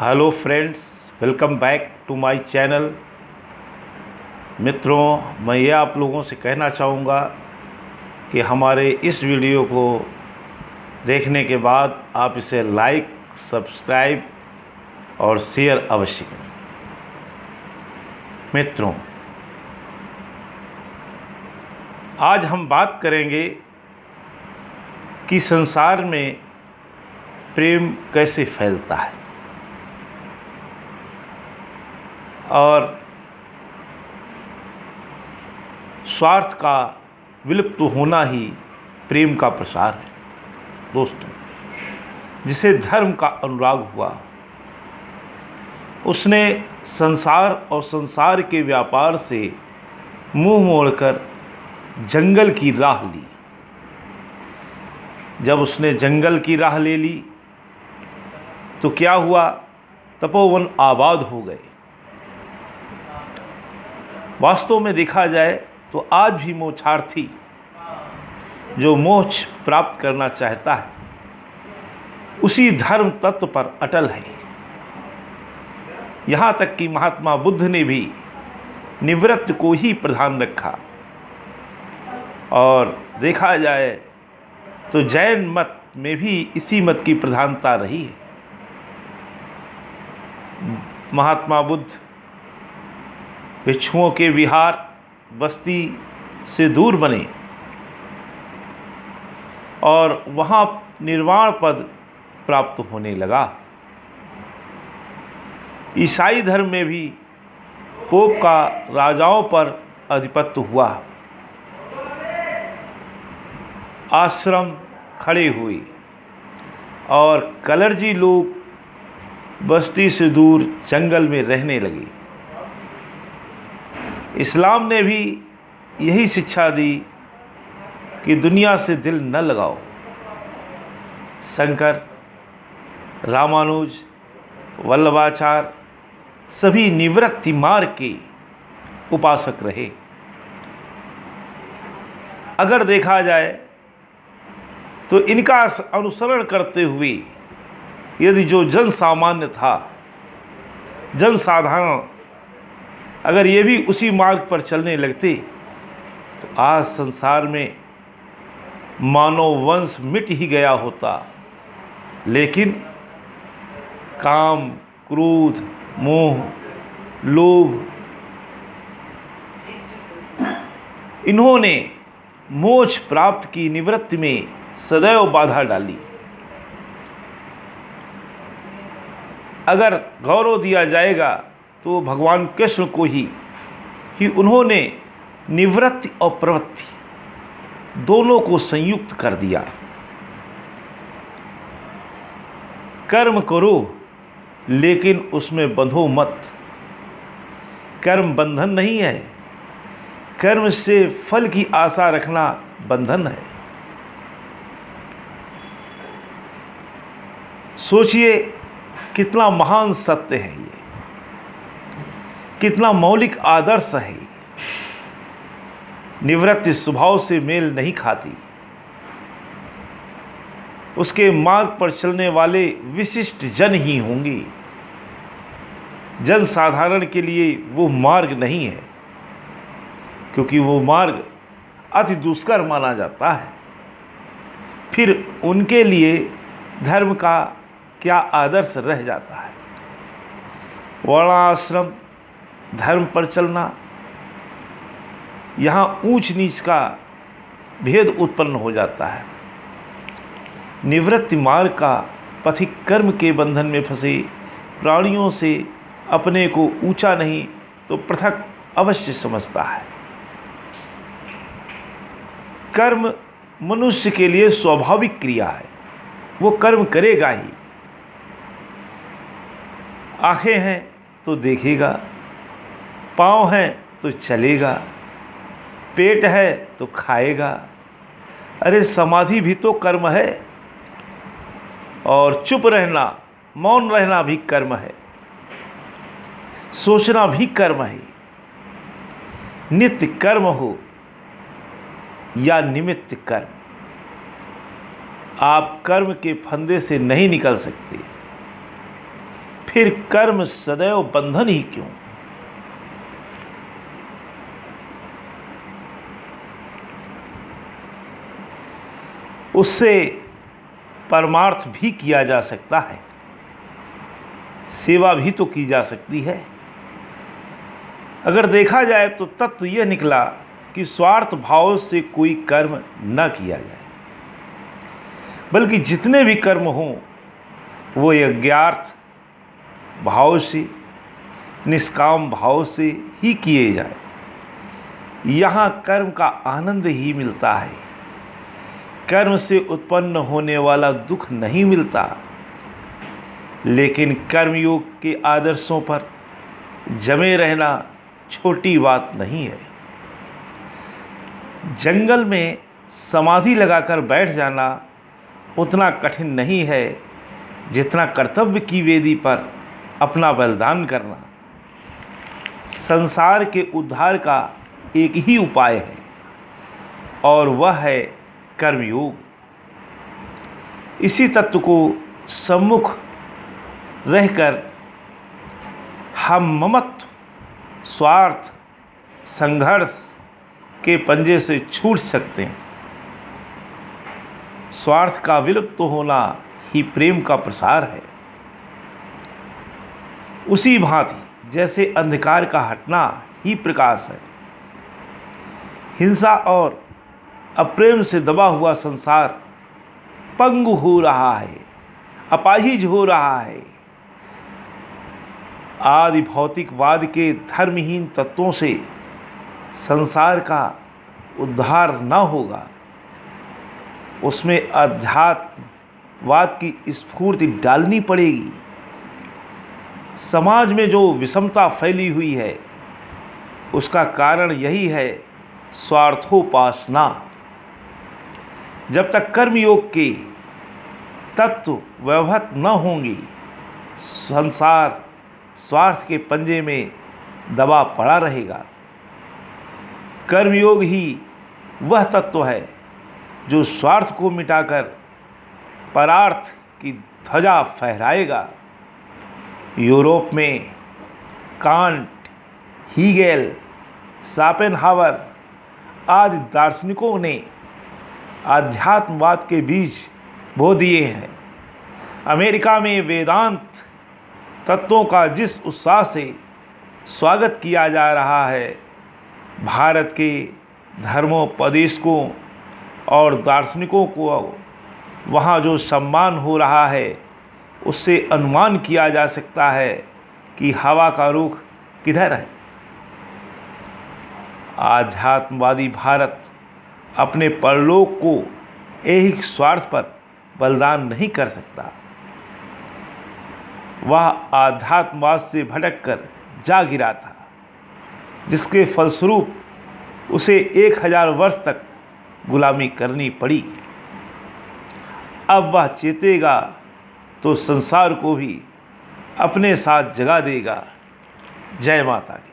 Hello friends, welcome back to my channel. मित्रों, मैं ये आप लोगों से कहना चाहूँगा कि हमारे इस वीडियो को देखने के बाद आप इसे लाइक, सब्सक्राइब और शेयर अवश्य करें। मित्रों, आज हम बात करेंगे कि संसार में प्रेम कैसे फैलता है और स्वार्थ का विलुप्त होना ही प्रेम का प्रसार है। दोस्तों, जिसे धर्म का अनुराग हुआ, उसने संसार और संसार के व्यापार से मुंह मोड़कर जंगल की राह ली। जब उसने जंगल की राह ले ली तो क्या हुआ? तपोवन आबाद हो गए। वास्तव में देखा जाए तो आज भी मोक्षार्थी जो मोक्ष प्राप्त करना चाहता है उसी धर्म तत्व पर अटल है। यहाँ तक कि महात्मा बुद्ध ने भी निवृत्ति को ही प्रधान रखा। और देखा जाए तो जैन मत में भी इसी मत की प्रधानता रही है। महात्मा बुद्ध भिक्षुओं के विहार बस्ती से दूर बने और वहाँ निर्वाण पद प्राप्त होने लगा। ईसाई धर्म में भी पोप का राजाओं पर आधिपत्य हुआ। आश्रम खड़े हुए और कलरजी लोग बस्ती से दूर जंगल में रहने लगे। इस्लाम ने भी यही शिक्षा दी कि दुनिया से दिल न लगाओ। शंकर, रामानुज, वल्लभाचार्य सभी निवृत्ति मार्ग के उपासक रहे। अगर देखा जाए तो इनका अनुसरण करते हुए यदि जो जन सामान्य था, जन साधारण, अगर ये भी उसी मार्ग पर चलने लगते तो आज संसार में मानव वंश मिट ही गया होता। लेकिन काम, क्रोध, मोह, लोभ, इन्होंने मोक्ष प्राप्त की निवृत्ति में सदैव बाधा डाली। अगर गौरव दिया जाएगा तो भगवान कृष्ण को ही उन्होंने निवृत्ति और प्रवृत्ति दोनों को संयुक्त कर दिया। कर्म करो लेकिन उसमें बंधो मत। कर्म बंधन नहीं है, कर्म से फल की आशा रखना बंधन है। सोचिए कितना महान सत्य है ये, कितना मौलिक आदर्श है। निवृत्ति स्वभाव से मेल नहीं खाती। उसके मार्ग पर चलने वाले विशिष्ट जन ही होंगे। जन साधारण के लिए वो मार्ग नहीं है, क्योंकि वो मार्ग अति दुष्कर माना जाता है। फिर उनके लिए धर्म का क्या आदर्श रह जाता है? वर्णाश्रम धर्म पर चलना, यहाँ ऊंच नीच का भेद उत्पन्न हो जाता है। निवृत्ति मार्ग का पथिक कर्म के बंधन में फंसे प्राणियों से अपने को ऊंचा नहीं तो पृथक अवश्य समझता है। कर्म मनुष्य के लिए स्वाभाविक क्रिया है, वो कर्म करेगा ही। आंखें हैं तो देखेगा, पाँव हैं तो चलेगा, पेट है तो खाएगा। अरे समाधि भी तो कर्म है, और चुप रहना, मौन रहना भी कर्म है, सोचना भी कर्म है। नित्य कर्म हो या निमित्त कर्म, आप कर्म के फंदे से नहीं निकल सकते। फिर कर्म सदैव बंधन ही क्यों। उससे परमार्थ भी किया जा सकता है, सेवा भी तो की जा सकती है। अगर देखा जाए तो तत्व यह निकला कि स्वार्थ भाव से कोई कर्म न किया जाए, बल्कि जितने भी कर्म हों वो यज्ञार्थ भाव से, निष्काम भाव से ही किए जाए। यहाँ कर्म का आनंद ही मिलता है, कर्म से उत्पन्न होने वाला दुख नहीं मिलता। लेकिन कर्मयोग के आदर्शों पर जमे रहना छोटी बात नहीं है। जंगल में समाधि लगाकर बैठ जाना उतना कठिन नहीं है जितना कर्तव्य की वेदी पर अपना बलिदान करना। संसार के उद्धार का एक ही उपाय है और वह है कर्मयोग। इसी तत्व को सम्मुख रहकर हम ममत्व, स्वार्थ, संघर्ष के पंजे से छूट सकते हैं। स्वार्थ का विलुप्त होना ही प्रेम का प्रसार है। उसी भांति जैसे अंधकार का हटना ही प्रकाश है। हिंसा और अप्रेम से दबा हुआ संसार पंगु हो रहा है, अपाहिज हो रहा है। आदि भौतिकवाद के धर्महीन तत्वों से संसार का उद्धार न होगा। उसमें अध्यात्मवाद की स्फूर्ति डालनी पड़ेगी। समाज में जो विषमता फैली हुई है उसका कारण यही है स्वार्थोपासना। जब तक कर्मयोग के तत्व व्यवहत न होंगे, संसार स्वार्थ के पंजे में दबा पड़ा रहेगा। कर्मयोग ही वह तत्व है जो स्वार्थ को मिटाकर परार्थ की ध्वजा फहराएगा। यूरोप में कांट, हीगेल, शापेनहावर आदि दार्शनिकों ने आध्यात्मवाद के बीज बो दिए हैं। अमेरिका में वेदांत तत्वों का जिस उत्साह से स्वागत किया जा रहा है, भारत के धर्मोपदेशकों और दार्शनिकों को वहाँ जो सम्मान हो रहा है, उससे अनुमान किया जा सकता है कि हवा का रुख किधर है। आध्यात्मवादी भारत अपने परलोक को ऐहिक स्वार्थ पर बलिदान नहीं कर सकता। वह आध्यात्मवाद से भटककर जा गिरा था, जिसके फलस्वरूप उसे 1000 वर्ष तक गुलामी करनी पड़ी। अब वह चेतेगा तो संसार को भी अपने साथ जगा देगा। जय माता की।